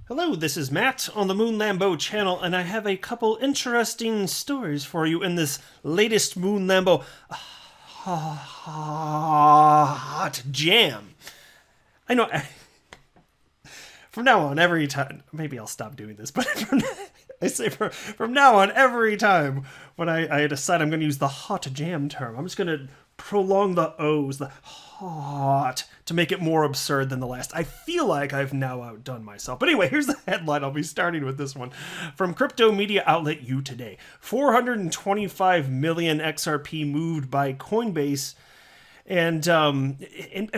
Hello, this is Matt on the Moon Lambo channel, and I have a couple interesting stories for you in this latest Moon Lambo hot jam. I know, from now on, every time, maybe I'll stop doing this, but from now on, every time when I decide I'm going to use the hot jam term, I'm just going to prolong the O's, the hot, to make it more absurd than the last. I feel like I've now outdone myself. But anyway, here's the headline. I'll be starting with this one. From crypto media outlet You Today. 425 million XRP moved by COINBASE. And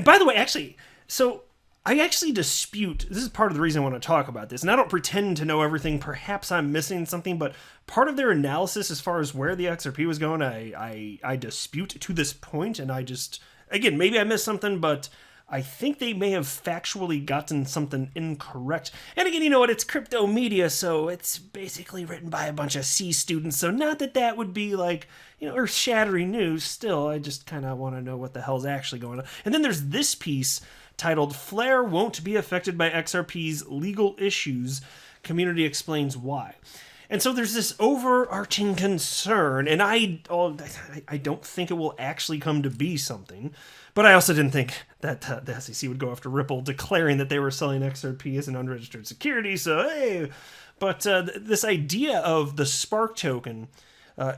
by the way, actually, so I actually dispute, this is part of the reason I want to talk about this, and I don't pretend to know everything, perhaps I'm missing something, but part of their analysis as far as where the XRP was going, I dispute to this point, and I just, again, maybe I missed something, but I think they may have factually gotten something incorrect. And again, you know what, it's crypto media, so it's basically written by a bunch of C students, so not that that would be like, you know, earth-shattering news. Still, I just kind of want to know what the hell's actually going on. And then there's this piece titled, Flare Won't Be Affected by XRP's Legal Issues. Community explains why. And so there's this overarching concern, and I don't think it will actually come to be something, but I also didn't think that the SEC would go after Ripple declaring that they were selling XRP as an unregistered security, so hey. But this idea of the Spark token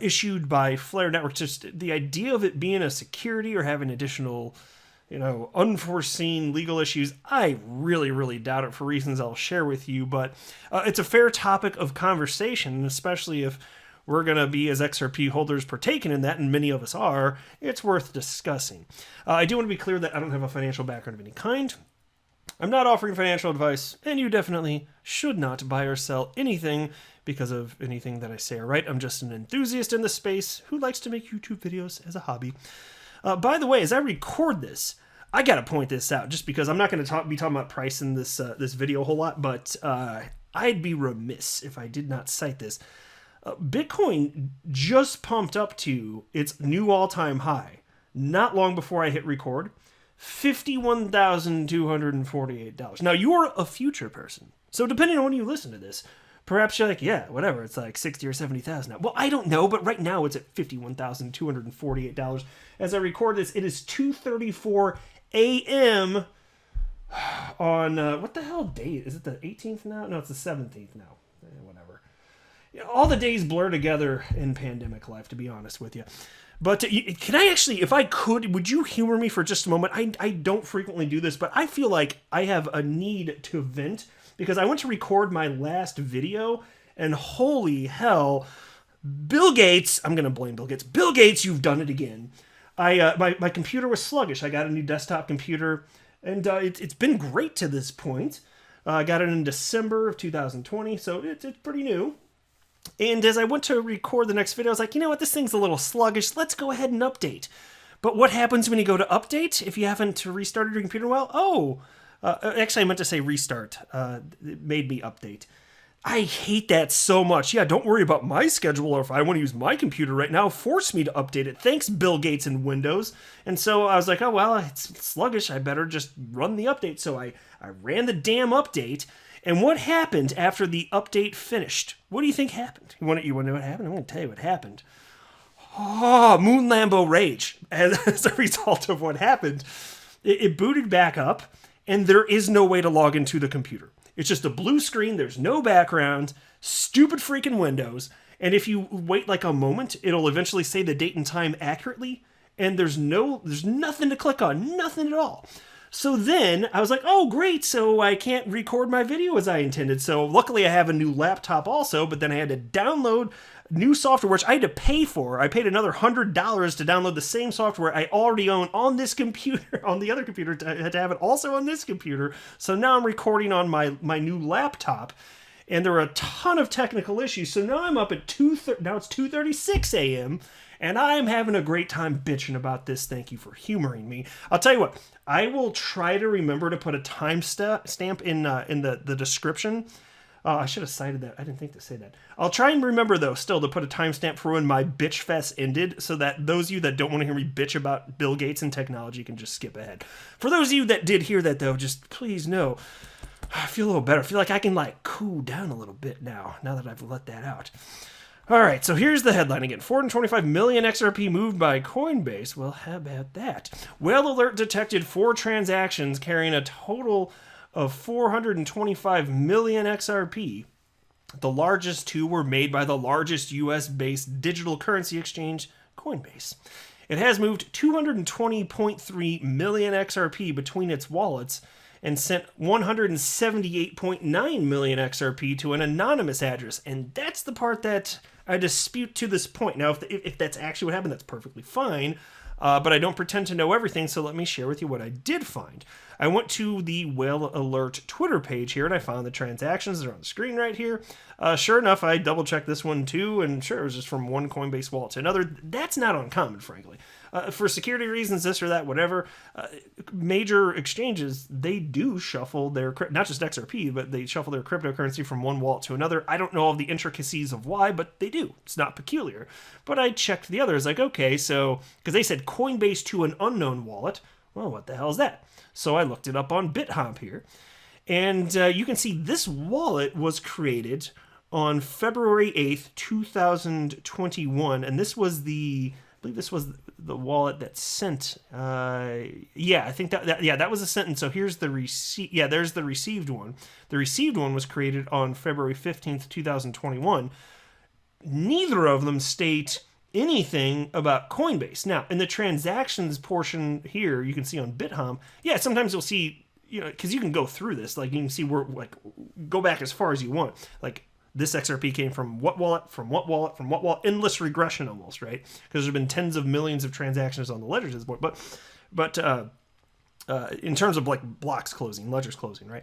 issued by Flare Network, just the idea of it being a security or having additional, you know, unforeseen legal issues, I really, really doubt it for reasons I'll share with you, but it's a fair topic of conversation, especially if we're going to be, as XRP holders, partaking in that, and many of us are. It's worth discussing. I do want to be clear that I don't have a financial background of any kind. I'm not offering financial advice, and you definitely should not buy or sell anything because of anything that I say or write. I'm just an enthusiast in the space who likes to make YouTube videos as a hobby. By the way, as I record this, I gotta point this out, just because I'm not going to be talking about price in this video a whole lot, but I'd be remiss if I did not cite this. Bitcoin just pumped up to its new all-time high, not long before I hit record, $51,248. Now, you're a future person, so depending on when you listen to this, perhaps you're like, yeah, whatever, it's like 60 or 70,000 now. Well, I don't know, but right now it's at $51,248. As I record this, it is 2:34 a.m. on, what the hell date? Is it the 18th now? No, it's the 17th now. Whatever. You know, all the days blur together in pandemic life, to be honest with you. But can I actually, if I could, would you humor me for just a moment? I don't frequently do this, but I feel like I have a need to vent, because I went to record my last video, and holy hell, Bill Gates, I'm going to blame Bill Gates. Bill Gates, you've done it again. My computer was sluggish. I got a new desktop computer, and it's been great to this point. I got it in December of 2020, so it's pretty new. And as I went to record the next video, I was like, you know what, this thing's a little sluggish. Let's go ahead and update. But what happens when you go to update if you haven't restarted your computer? Well, actually, I meant to say restart. It made me update. I hate that so much. Yeah, don't worry about my schedule, or if I want to use my computer right now, force me to update it. Thanks, Bill Gates and Windows. And so I was like, oh, well, it's sluggish. I better just run the update. So I ran the damn update. And what happened after the update finished? What do you think happened? You want to know what happened? I'm going to tell you what happened. Oh, Moon Lambo rage. As a result of what happened, it booted back up, and there is no way to log into the computer. It's just a blue screen, there's no background, stupid freaking Windows, and if you wait like a moment, it'll eventually say the date and time accurately, and there's nothing to click on, nothing at all. So then I was like, oh great, so I can't record my video as I intended. So luckily I have a new laptop also, but then I had to download new software, which I had to pay for. I paid another $100 to download the same software I already own on this computer, on the other computer. I had to have it also on this computer. So now I'm recording on my new laptop, and there are a ton of technical issues. So now I'm up at now it's 2:36 a.m., and I'm having a great time bitching about this. Thank you for humoring me. I'll tell you what, I will try to remember to put a timestamp in the description. I should have cited that. I didn't think to say that. I'll try and remember, though, still to put a timestamp for when my bitch fest ended, so that those of you that don't want to hear me bitch about Bill Gates and technology can just skip ahead. For those of you that did hear that, though, just please know, I feel a little better. I feel like I can like cool down a little bit now that I've let that out. All right, so here's the headline again. 425 million XRP moved by Coinbase. Well, how about that? Whale alert detected 4 transactions carrying a total of 425 million XRP. The largest 2 were made by the largest US-based digital currency exchange, Coinbase. It has moved 220.3 million XRP between its wallets and sent 178.9 million XRP to an anonymous address. And that's the part that I dispute to this point. Now, if that's actually what happened, that's perfectly fine. But I don't pretend to know everything, so let me share with you what I did find. I went to the Whale Alert Twitter page here, and I found the transactions that are on the screen right here. Sure enough, I double-checked this one too, and sure, it was just from one Coinbase wallet to another. That's not uncommon, frankly. For security reasons, this or that, whatever, major exchanges, they do shuffle their, not just XRP, but they shuffle their cryptocurrency from one wallet to another. I don't know all the intricacies of why, but they do. It's not peculiar. But I checked the others, like, okay, so, because they said Coinbase to an unknown wallet. Well, what the hell is that? So I looked it up on BitHop here. And you can see this wallet was created on February 8th, 2021. And this was I believe this was the wallet that sent, yeah, I think that was a sentence. So here's the receipt. Yeah, there's the received one. The received one was created on February 15th, 2021. Neither of them state anything about Coinbase. Now, in the transactions portion here, you can see on BitHop, yeah, sometimes you'll see, because you can go through this, like you can see where, like, go back as far as you want. Like, this XRP came from what wallet, from what wallet, from what wallet, endless regression almost, right? Because there's been tens of millions of transactions on the ledgers at this point. But in terms of like blocks closing, ledgers closing, right?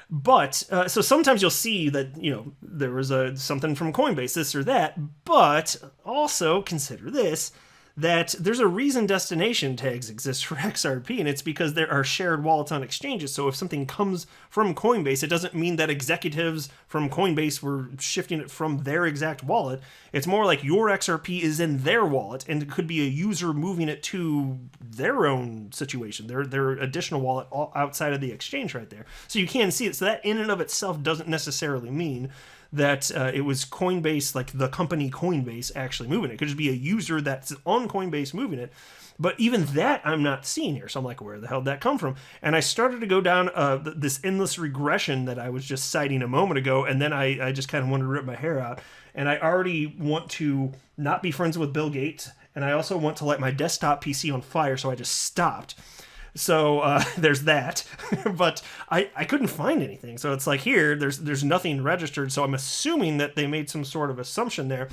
But so sometimes you'll see that, there was something from Coinbase, this or that, but also consider this, that there's a reason destination tags exist for XRP, and it's because there are shared wallets on exchanges. So if something comes from Coinbase, it doesn't mean that executives from Coinbase were shifting it from their exact wallet. It's more like your XRP is in their wallet, and it could be a user moving it to their own situation, their additional wallet outside of the exchange right there. So you can see it. So that in and of itself doesn't necessarily mean that it was Coinbase, like the company Coinbase, actually moving it. It could just be a user that's on Coinbase moving it. But even that I'm not seeing here. So I'm like, where the hell did that come from? And I started to go down this endless regression that I was just citing a moment ago. And then I just kind of wanted to rip my hair out. And I already want to not be friends with Bill Gates. And I also want to light my desktop PC on fire. So I just stopped. So there's that, but I couldn't find anything. So it's like here, there's nothing registered. So I'm assuming that they made some sort of assumption there,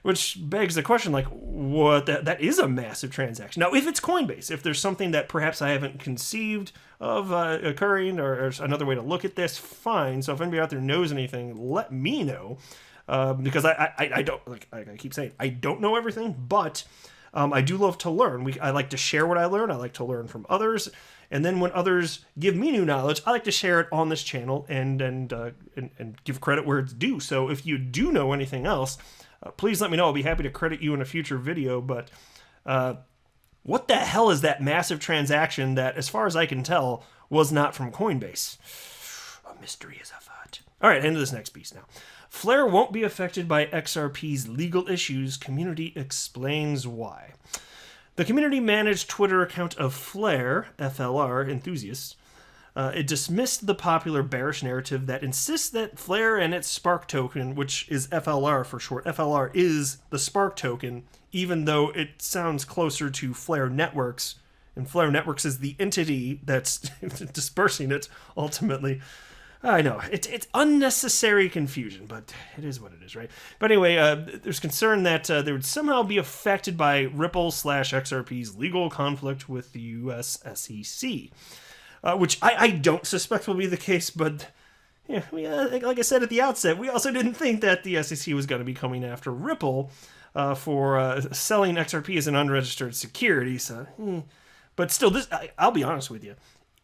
which begs the question, like, what? That is a massive transaction. Now, if it's Coinbase, if there's something that perhaps I haven't conceived of occurring, or another way to look at this, fine. So if anybody out there knows anything, let me know, because I don't, like I keep saying, I don't know everything, but I do love to learn. I like to share what I learn. I like to learn from others. And then when others give me new knowledge, I like to share it on this channel and give credit where it's due. So if you do know anything else, please let me know. I'll be happy to credit you in a future video. But what the hell is that massive transaction that, as far as I can tell, was not from Coinbase? A mystery is afoot. All right, into this next piece now. Flare won't be affected by XRP's legal issues. Community explains why. The community-managed Twitter account of Flare, FLR, enthusiasts, it dismissed the popular bearish narrative that insists that Flare and its Spark token, which is FLR for short, FLR is the Spark token, even though it sounds closer to Flare Networks, and Flare Networks is the entity that's dispersing it, ultimately. I know, it's unnecessary confusion, but it is what it is, right? But anyway, there's concern that they would somehow be affected by Ripple/XRP's legal conflict with the US SEC, which I don't suspect will be the case, but yeah, like I said at the outset, we also didn't think that the SEC was going to be coming after Ripple for selling XRP as an unregistered security, so... But still, I'll be honest with you.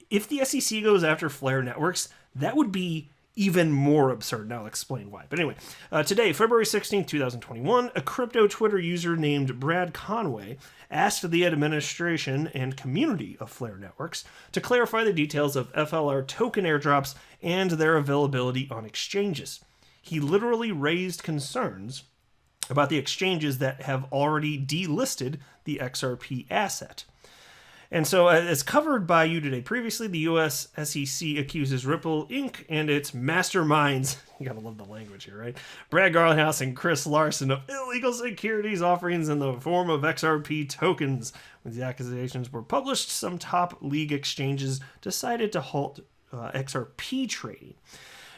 If the SEC goes after Flare Networks, that would be even more absurd. Now I'll explain why. But anyway, today, February 16th, 2021, a crypto Twitter user named Brad Conway asked the administration and community of Flare Networks to clarify the details of FLR token airdrops and their availability on exchanges. He literally raised concerns about the exchanges that have already delisted the XRP asset. And so, as covered by you today previously, the U.S. SEC accuses Ripple Inc. and its masterminds, you gotta love the language here, right? Brad Garlinghouse and Chris Larson of illegal securities offerings in the form of XRP tokens. When the accusations were published, some top league exchanges decided to halt XRP trading.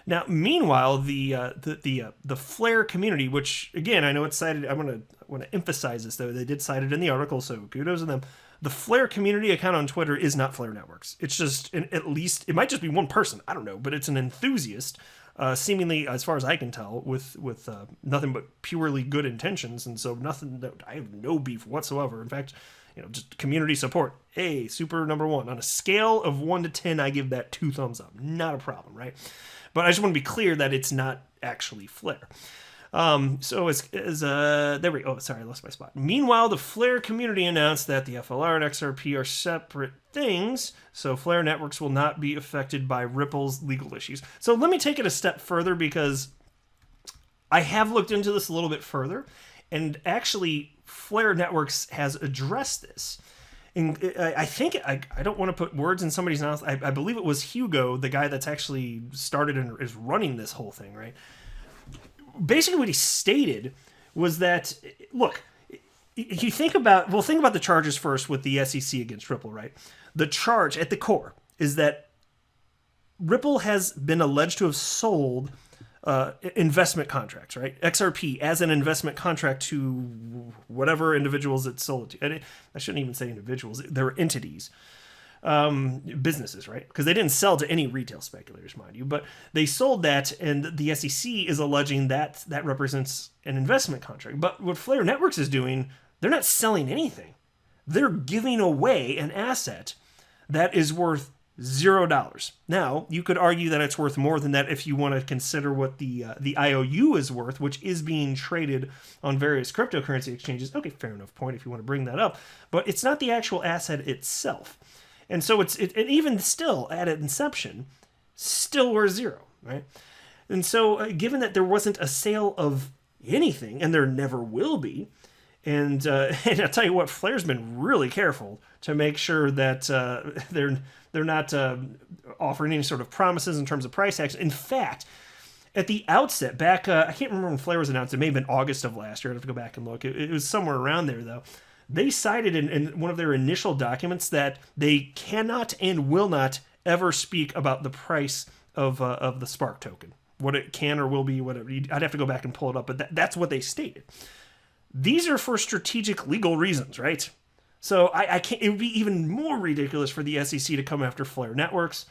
Now, meanwhile, the Flare community, which again I know it's cited, I want to emphasize this though, they did cite it in the article, so kudos to them. The Flare community account on Twitter is not Flare Networks. It's just at least it might just be one person, I don't know, but it's an enthusiast, seemingly as far as I can tell, with nothing but purely good intentions, and so nothing that I have no beef whatsoever. In fact, just community support. Hey, super number one. On a scale of 1 to 10, I give that 2 thumbs up. Not a problem, right? But I just want to be clear that it's not actually Flare. So there we go. Oh, sorry, I lost my spot. Meanwhile, the Flare community announced that the FLR and XRP are separate things, so Flare Networks will not be affected by Ripple's legal issues. So let me take it a step further, because I have looked into this a little bit further, and actually Flare Networks has addressed this. And I think, I don't want to put words in somebody's mouth. I believe it was Hugo, the guy that's actually started and is running this whole thing, right? Basically what he stated was that, look, you think about the charges first with the SEC against Ripple, right? The charge at the core is that Ripple has been alleged to have sold investment contracts, right? XRP as an investment contract to whatever individuals it sold it to. And I shouldn't even say individuals. They're entities, businesses, right? Because they didn't sell to any retail speculators, mind you. But they sold that, and the SEC is alleging that that represents an investment contract. But what Flare Networks is doing, they're not selling anything. They're giving away an asset that is worth $0. Now, you could argue that it's worth more than that if you want to consider what the IOU is worth, which is being traded on various cryptocurrency exchanges. Okay, fair enough point if you want to bring that up. But it's not the actual asset itself. And so it even still, at inception, still worth 0, right? And so given that there wasn't a sale of anything, and there never will be, and I'll tell you what, Flare's been really careful to make sure that they're not offering any sort of promises in terms of price action. In fact, at the outset, back, I can't remember when Flare was announced. It may have been August of last year. I'd have to go back and look. It was somewhere around there, though. They cited in one of their initial documents that they cannot and will not ever speak about the price of the Spark token. What it can or will be, whatever. I'd have to go back and pull it up, but that's what they stated. These are for strategic legal reasons, right? So I can't. It would be even more ridiculous for the SEC to come after Flare Networks.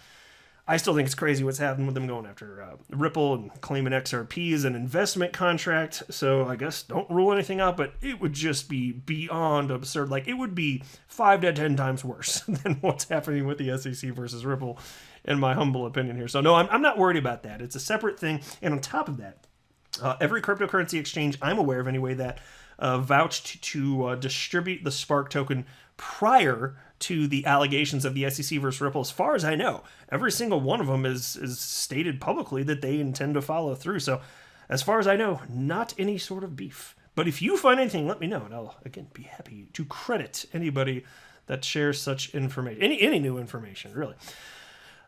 I still think it's crazy what's happened with them going after Ripple and claiming XRP as an investment contract. So I guess don't rule anything out, but it would just be beyond absurd. Like, it would be 5 to 10 times worse than what's happening with the SEC versus Ripple, in my humble opinion here. So no, I'm not worried about that. It's a separate thing. And on top of that, every cryptocurrency exchange I'm aware of anyway that vouched to distribute the Spark token prior to the allegations of the SEC versus Ripple, as far as I know, every single one of them is stated publicly that they intend to follow through. So as far as I know, not any sort of beef. But if you find anything, let me know, and I'll, again, be happy to credit anybody that shares such information, any new information, really.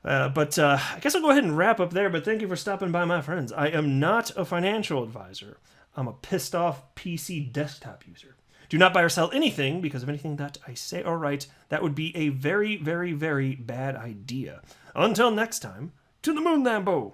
But I guess I'll go ahead and wrap up there, but thank you for stopping by, my friends. I am not a financial advisor. I'm a pissed off PC desktop user. Do not buy or sell anything because of anything that I say or write. That would be a very, very, very bad idea. Until next time, to the moon, Lambo!